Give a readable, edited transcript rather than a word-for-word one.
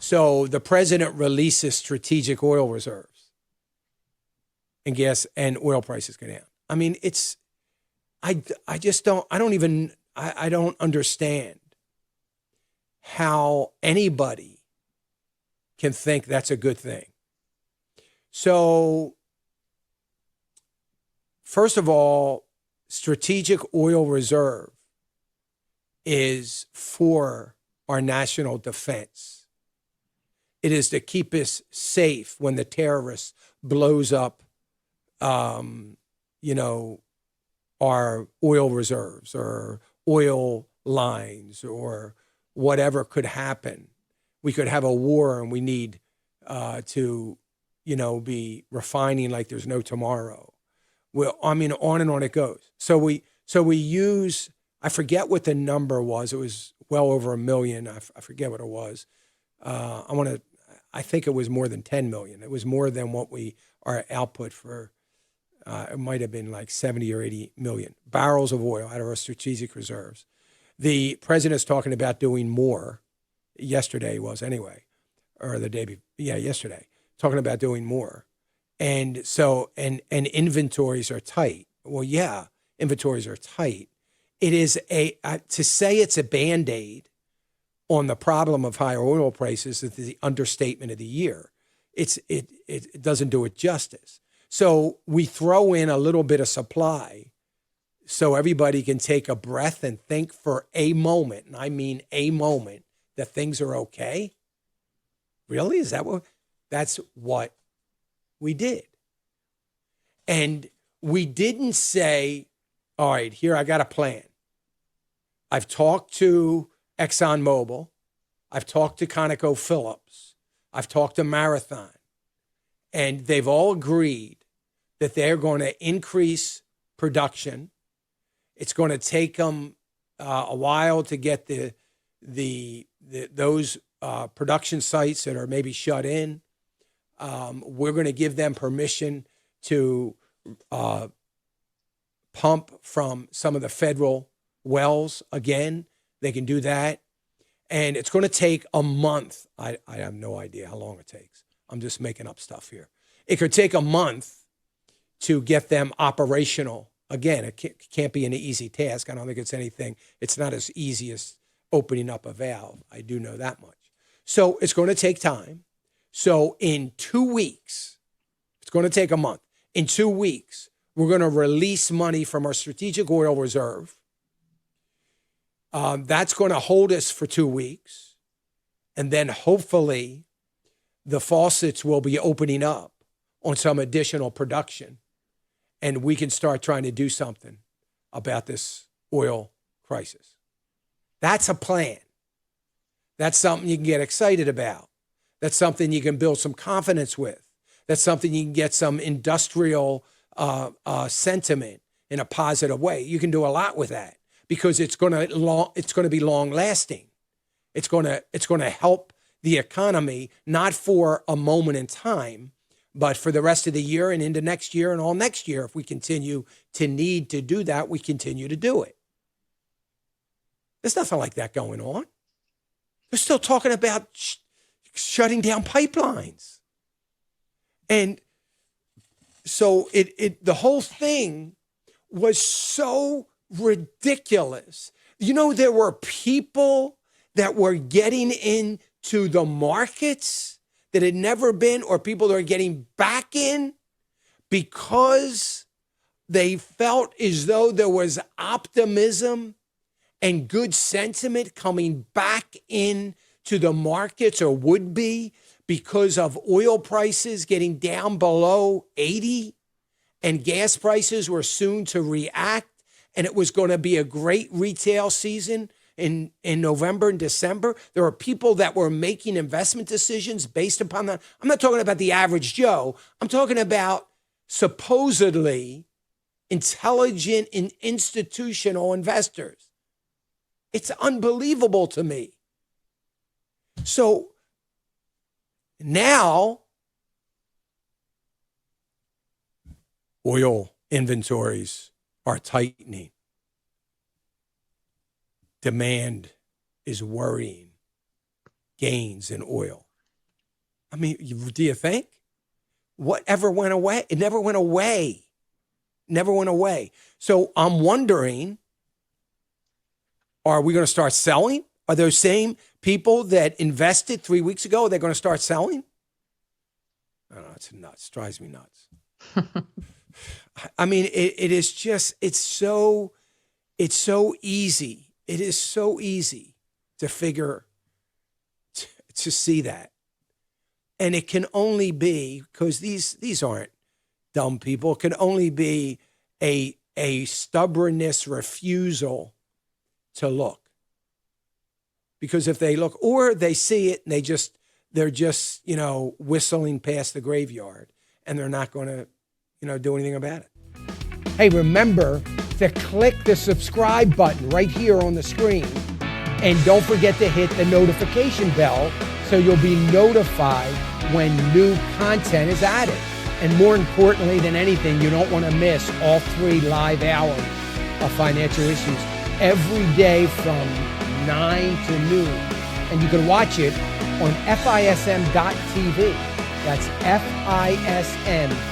So the president releases strategic oil reserves, and gas and oil prices go down. I mean, I just don't, I don't understand how anybody can think that's a good thing. So, first of all, strategic oil reserve is for our national defense. It is to keep us safe when the terrorist blows up, you know, our oil reserves or oil lines or whatever could happen. We could have a war and we need to, be refining like there's no tomorrow. Well, I mean, on and on it goes. So we use, I forget what the number was. It was well over 1 million. I forget what it was. I think it was more than 10 million. It was more than what our output for, it might have been like 70 or 80 million barrels of oil out of our strategic reserves. The president's talking about doing more. Yesterday was anyway, or the day before. Yeah, yesterday, talking about doing more. And so, and inventories are tight. Well, yeah, inventories are tight. It is to say it's a Band-Aid on the problem of higher oil prices is the understatement of the year. It doesn't do it justice. So we throw in a little bit of supply so everybody can take a breath and think for a moment, and I mean a moment, that things are okay. Really? That's what we did. And we didn't say, all right, here, I got a plan. I've talked to ExxonMobil. I've talked to ConocoPhillips. I've talked to Marathon. And they've all agreed that they're going to increase production. It's going to take them a while to get those production sites that are maybe shut in. We're going to give them permission to pump from some of the federal wells again. They can do that. And it's going to take a month. I have no idea how long it takes. I'm just making up stuff here. It could take a month to get them operational. Again, it can't be an easy task. I don't think it's not as easy as opening up a valve. I do know that much. So it's going to take time. So in 2 weeks, it's going to take a month. In 2 weeks, we're going to release money from our strategic oil reserve. That's going to hold us for 2 weeks. And then hopefully the faucets will be opening up on some additional production. And we can start trying to do something about this oil crisis. That's a plan. That's something you can get excited about. That's something you can build some confidence with. That's something you can get some industrial sentiment in a positive way. You can do a lot with that because it's going to be long lasting. It's going to help the economy, not for a moment in time, but for the rest of the year and into next year and all next year. If we continue to need to do that, we continue to do it. There's nothing like that going on. They're still talking about shutting down pipelines. And so the whole thing was so ridiculous. There were people that were getting into the markets that had never been, or people that are getting back in because they felt as though there was optimism and good sentiment coming back in to the markets, or would be, because of oil prices getting down below 80 and gas prices were soon to react. And it was going to be a great retail season in November and December. There were people that were making investment decisions based upon that. I'm not talking about the average Joe. I'm talking about supposedly intelligent and institutional investors. It's unbelievable to me. So now oil inventories are tightening. Demand is worrying. Gains in oil. I mean, do you think? Whatever went away? It never went away. Never went away. So I'm wondering, are we going to start selling? Are those same people that invested 3 weeks ago, they're going to start selling? I don't know. It's nuts. It drives me nuts. I mean, it is just, it's so easy. It is so easy to figure, to see that. And it can only be, because these aren't dumb people, it can only be a stubbornness refusal to look. Because if they look, or they see it and they're just, whistling past the graveyard and they're not going to, do anything about it. Hey, remember to click the subscribe button right here on the screen. And don't forget to hit the notification bell so you'll be notified when new content is added. And more importantly than anything, you don't want to miss all 3 live hours of Financial Issues every day from 9 to noon. And you can watch it on FISM.tv. That's FISM.tv.